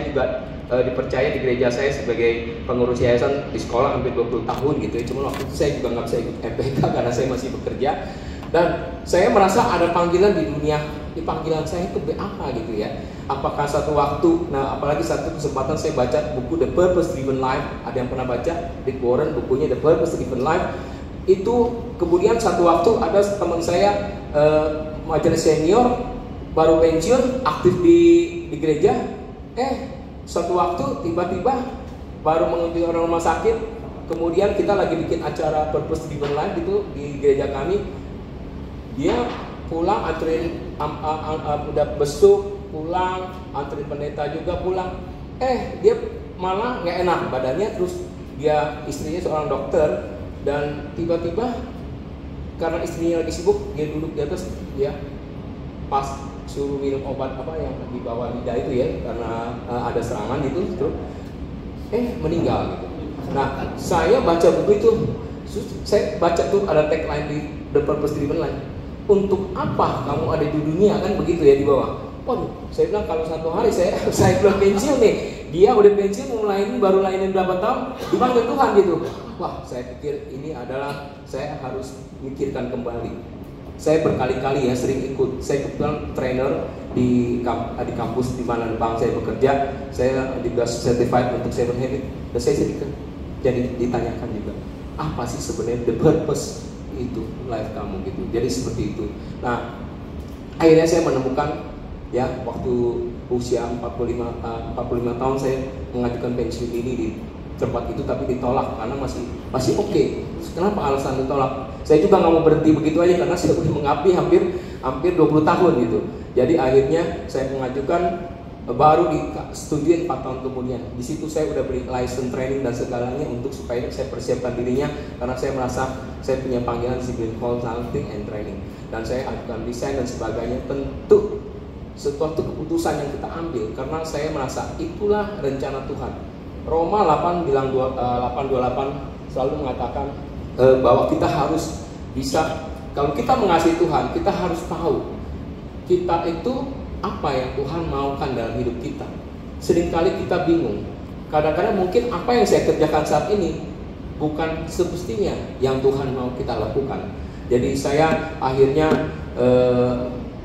juga dipercaya di gereja saya sebagai pengurus yayasan di sekolah hampir 20 tahun gitu ya. Cuma waktu itu saya juga nggak bisa ikut MPK karena saya masih bekerja. Dan saya merasa ada panggilan di dunia, di panggilan saya itu apa gitu ya. Apakah satu waktu, nah apalagi satu kesempatan saya baca buku The Purpose Driven Life. Ada yang pernah baca Rick Warren bukunya The Purpose Driven Life. Itu kemudian satu waktu ada teman saya majelis senior baru pensiun aktif di gereja. Suatu waktu tiba-tiba baru mengunjungi orang rumah sakit. Kemudian kita lagi bikin acara Purpose Driven Life itu di gereja kami. Dia pulang anterin udah besuk pulang, anterin pendeta juga pulang. Dia malah nggak enak badannya, terus dia istrinya seorang dokter dan tiba-tiba karena istrinya lagi sibuk dia duduk di atas, dia pas suruh minum obat apa yang di bawah lidah itu ya karena ada serangan gitu, terus meninggal gitu. Nah saya baca buku itu, saya baca tuh ada tagline di The Purpose Driven Life. Untuk apa kamu ada di dunia, kan begitu ya di bawah. Waduh, saya bilang kalau satu hari saya belum pensiun nih, dia udah pensiun baru lainin berapa tahun, dipanggil Tuhan gitu. Wah, saya pikir ini adalah saya harus mikirkan kembali. Saya berkali-kali ya sering ikut. Saya kebetulan trainer di kampus di mana bank saya bekerja. Saya juga certified untuk 7 Habits. Dan saya sedikit jadi ditanyakan juga, apa sih sebenarnya the purpose itu life kamu gitu. Jadi seperti itu. Nah, akhirnya saya menemukan ya waktu usia 45 tahun saya mengajukan pensiun ini di tempat itu, tapi ditolak karena masih oke. Kenapa alasan ditolak? Saya juga nggak mau berhenti begitu aja karena saya sudah mengabdi hampir 20 tahun gitu. Jadi akhirnya saya mengajukan, baru disetujuin 4 tahun kemudian. Di situ saya udah beri license training dan segalanya untuk supaya saya persiapkan dirinya karena saya merasa saya punya panggilan disiplin consulting and training dan saya ajukan desain dan sebagainya. Tentu suatu keputusan yang kita ambil karena saya merasa itulah rencana Tuhan. Roma 8 bilang 8:28 selalu mengatakan bahwa kita harus bisa, kalau kita mengasihi Tuhan, kita harus tahu kita itu apa yang Tuhan maukan dalam hidup kita. Seringkali kita bingung. Kadang-kadang mungkin apa yang saya kerjakan saat ini bukan semestinya yang Tuhan mau kita lakukan. Jadi saya akhirnya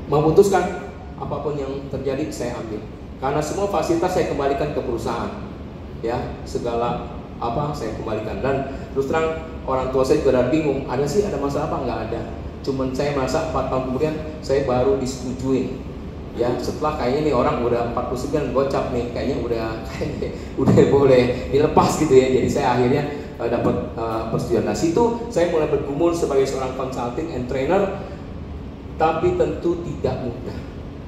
memutuskan apapun yang terjadi saya ambil. Karena semua fasilitas saya kembalikan ke perusahaan. Ya, segala apa saya kembalikan. Dan terus terang orang tua saya juga bingung, ada masalah apa? Nggak ada. Cuman saya merasa 4 tahun kemudian saya baru disetujuin. Ya, setelah kayaknya nih orang udah 49 gocap nih, kayaknya udah boleh dilepas gitu ya. Jadi saya akhirnya dapat persetujuan. Nah, situ saya mulai bergumul sebagai seorang consulting and trainer, tapi tentu tidak mudah.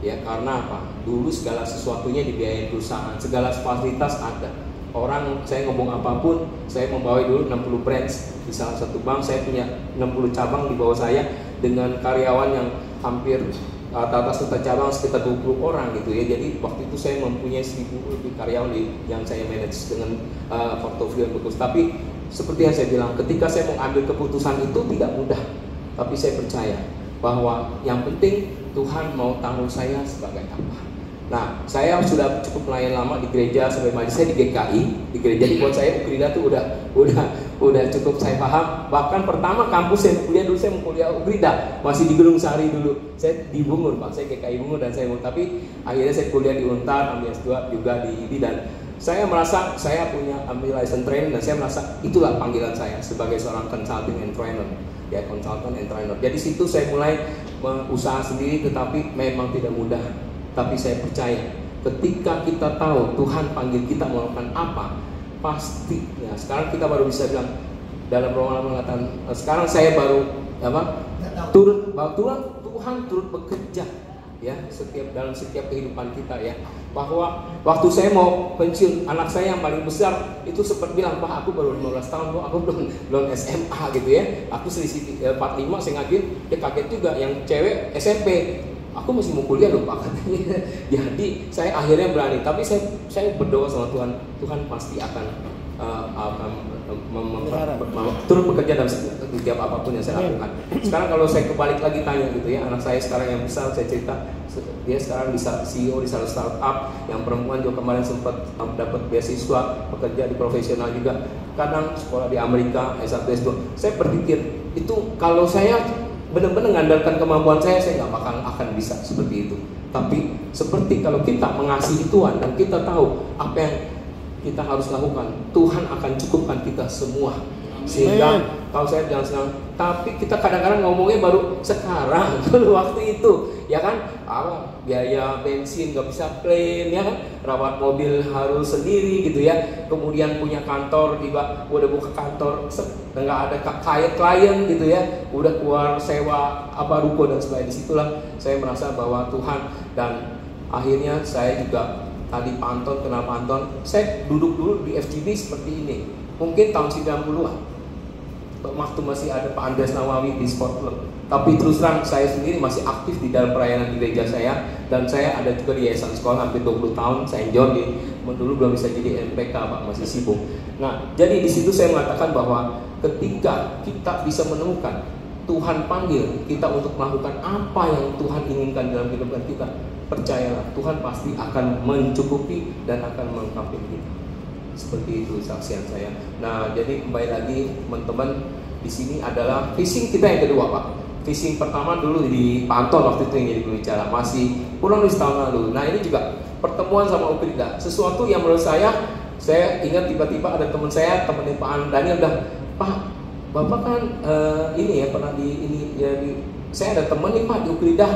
Ya, karena apa? Dulu segala sesuatunya dibiayai perusahaan, segala fasilitas ada. Orang saya ngomong apapun, saya membawa dulu 60 branch di salah satu bank, saya punya 60 cabang di bawah saya dengan karyawan yang hampir atas cabang sekitar 20 orang gitu ya. Jadi waktu itu saya mempunyai 1000 lebih karyawan yang saya manage dengan portofolio yang bagus. Tapi seperti yang saya bilang, ketika saya mau ambil keputusan itu tidak mudah. Tapi saya percaya bahwa yang penting Tuhan mau tanggung saya sebagai apa. Nah, saya sudah cukup melayani lama di gereja sebagai majelis saya di GKI. Di gereja ini buat saya Ukrida tuh udah cukup saya paham. Bahkan pertama kampus saya kuliah dulu, saya mau kuliah Ukrida masih di Gunung Sari dulu. Saya di Bungur, Pak. Saya GKI Bungur dan saya mau, tapi akhirnya saya kuliah di Untar, ambil S2 juga di IDI, dan saya merasa saya punya ambil license training dan saya merasa itulah panggilan saya sebagai seorang consulting and trainer. Ya, consultant and trainer. Jadi situ saya mulai usaha sendiri, tetapi memang tidak mudah. Tapi saya percaya ketika kita tahu Tuhan panggil kita melakukan apa, pasti ya. Sekarang kita baru bisa bilang dalam Roma mengatakan, sekarang saya baru Tuhan turut bekerja ya dalam setiap kehidupan kita ya. Bahwa waktu saya mau pensiun, anak saya yang paling besar itu sempat bilang, "Pak, aku baru 15 tahun, aku belum SMA gitu ya. Aku selisih 45 saya ngajuin." Dia kaget juga, yang cewek SMP. Aku masih mau kuliah loh, Pak, katanya. Jadi saya akhirnya berani, tapi saya berdoa sama Tuhan, Tuhan pasti akan turut bekerja dalam setiap apapun yang saya lakukan. Sekarang kalau saya kebalik lagi tanya gitu ya, anak saya sekarang yang besar, saya cerita dia sekarang bisa CEO di salah startup, yang perempuan juga kemarin sempat dapat beasiswa bekerja di profesional juga, kadang sekolah di Amerika S1 S2. Saya berpikir itu kalau saya benar-benar mengandalkan kemampuan saya nggak bakal akan bisa seperti itu. Tapi seperti kalau kita mengasihi Tuhan dan kita tahu apa yang kita harus lakukan, Tuhan akan cukupkan kita semua. Sehingga kalau saya bilang senang, tapi kita kadang-kadang ngomongnya baru sekarang, dulu waktu itu, ya kan? Biaya bensin nggak bisa klaim, ya kan? Rawat mobil harus sendiri gitu ya. Kemudian punya kantor, tiba udah buka kantor, nggak ada klien gitu ya. Udah keluar sewa ruko dan sebagainya. Disitulah saya merasa bahwa Tuhan, dan akhirnya saya juga tadi Pak Anton, kenal Pak Anton, saya duduk dulu di FGB seperti ini, mungkin tahun 90-an. Waktu masih ada Pak Andreas Nawawi di Sport Club. Tapi terus terang saya sendiri masih aktif di dalam pelayanan di gereja saya, dan saya ada juga di yayasan sekolah hampir 20 tahun. Saya join dulu belum bisa jadi NPK Pak, masih sibuk. Nah, jadi di situ saya mengatakan bahwa ketika kita bisa menemukan Tuhan panggil kita untuk melakukan apa yang Tuhan inginkan dalam kehidupan kita, percayalah Tuhan pasti akan mencukupi dan akan melengkapi kita. Seperti itu saksian saya. Nah, jadi kembali lagi teman-teman, di sini adalah visi kita yang kedua Pak. Visi pertama dulu di Pak Anton waktu itu yang jadi pembicara, masih kurang dari setahun lalu. Nah, ini juga pertemuan sama Ukrida, sesuatu yang menurut saya ingat tiba-tiba ada teman saya, temennya Pak Daniel, udah Pak, Bapak kan ini ya pernah saya ada teman nih Pak di Ukrida,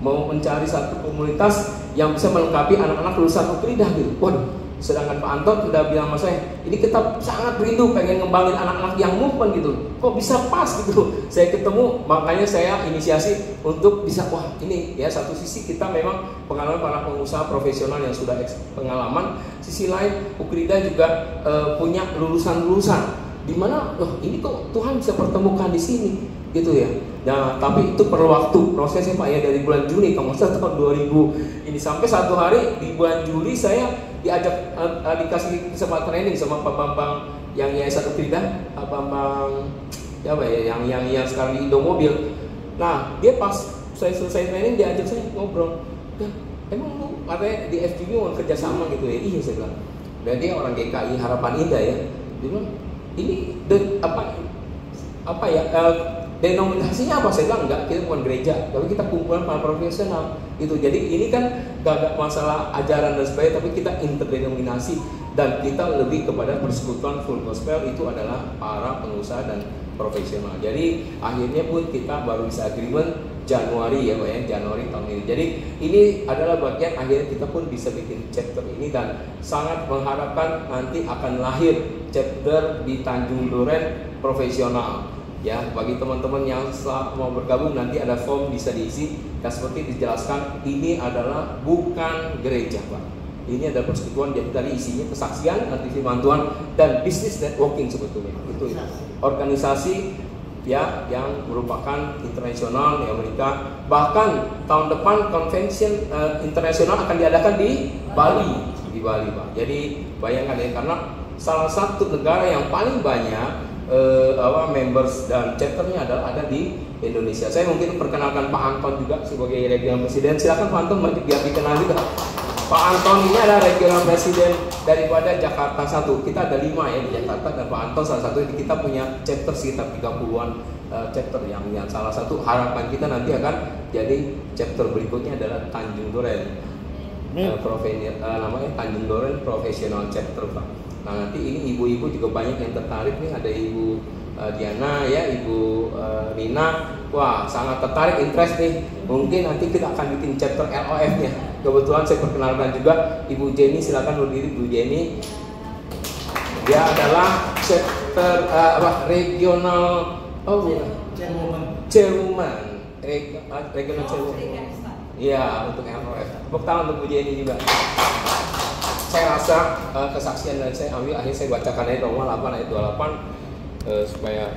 mau mencari satu komunitas yang bisa melengkapi anak-anak lulusan Ukrida gitu. Waduh, sedangkan Pak Anton sudah bilang sama saya, ini kita sangat rindu pengen ngembangin anak-anak yang movement gitu. Kok bisa pas gitu? Saya ketemu, makanya saya inisiasi untuk bisa, wah ini ya, satu sisi kita memang pengalaman para pengusaha profesional yang sudah pengalaman, sisi lain Ukrida juga punya lulusan-lulusan di mana ini kok Tuhan bisa pertemukan di sini gitu ya. Nah, tapi itu perlu waktu prosesnya Pak ya, dari bulan Juni kamu tahun 2000 ini sampai satu hari di bulan Juli saya diajak dikasih kesempatan training sama Pak Bambang yang Yayasan Ukrida, Pak Bambang yang sekarang di Indomobil. Nah, dia pas saya selesai training dia ajak saya ngobrol. Emang lu katanya di FGB mau kerjasama gitu ya? Iya, saya bilang. Dan dia orang GKI Harapan Indah ya. Dia bilang, ini denominasinya apa? Saya bilang enggak, kita bukan gereja, tapi kita kumpulan para profesional gitu. Jadi ini kan gak masalah ajaran dan sebagainya, tapi kita interdenominasi dan kita lebih kepada persekutuan full gospel, itu adalah para pengusaha dan profesional. Jadi akhirnya pun kita baru bisa agreement Januari ya Pak ya, Januari tahun ini. Jadi ini adalah bagian akhirnya kita pun bisa bikin chapter ini, dan sangat mengharapkan nanti akan lahir chapter di Tanjung Duren profesional. Ya, bagi teman-teman yang mau bergabung nanti ada form bisa diisi. Dan seperti dijelaskan, ini adalah bukan gereja Pak. Ini adalah persekutuan, jadi tadi isinya kesaksian, nanti firman Tuhan, dan business networking sebetulnya. Itu organisasi ya yang merupakan internasional di Amerika. Bahkan tahun depan convention internasional akan diadakan di Bali Pak. Jadi bayangkan ya, karena salah satu negara yang paling banyak members dan chapternya ada di Indonesia. Saya mungkin perkenalkan Pak Anton juga sebagai regional presiden. Silakan Pak Anton biar dikenal juga. Pak Anton ini adalah regional presiden daripada Jakarta 1. Kita ada 5 ya di Jakarta, dan Pak Anton salah satu. Kita punya chapter sekitar 30-an chapter yang salah satu harapan kita nanti akan jadi chapter berikutnya adalah Tanjung Duren. Namanya Tanjung Duren Professional Chapter Pak. Nah, nanti ini ibu-ibu juga banyak yang tertarik nih, ada Ibu Diana ya, Ibu Nina. Wah, sangat tertarik, interest nih. Mungkin nanti kita akan bikin chapter LOF-nya. Kebetulan saya perkenalkan juga Ibu Jenny, silakan berdiri Bu Jenny. Dia adalah chapter regional chairwoman regional chairwoman. Iya, untuk LOF. Tepuk tangan untuk Bu Jenny juga. Saya rasa kesaksian dari saya ambil, akhirnya saya bacakan ayat Roma 8 ayat 28 supaya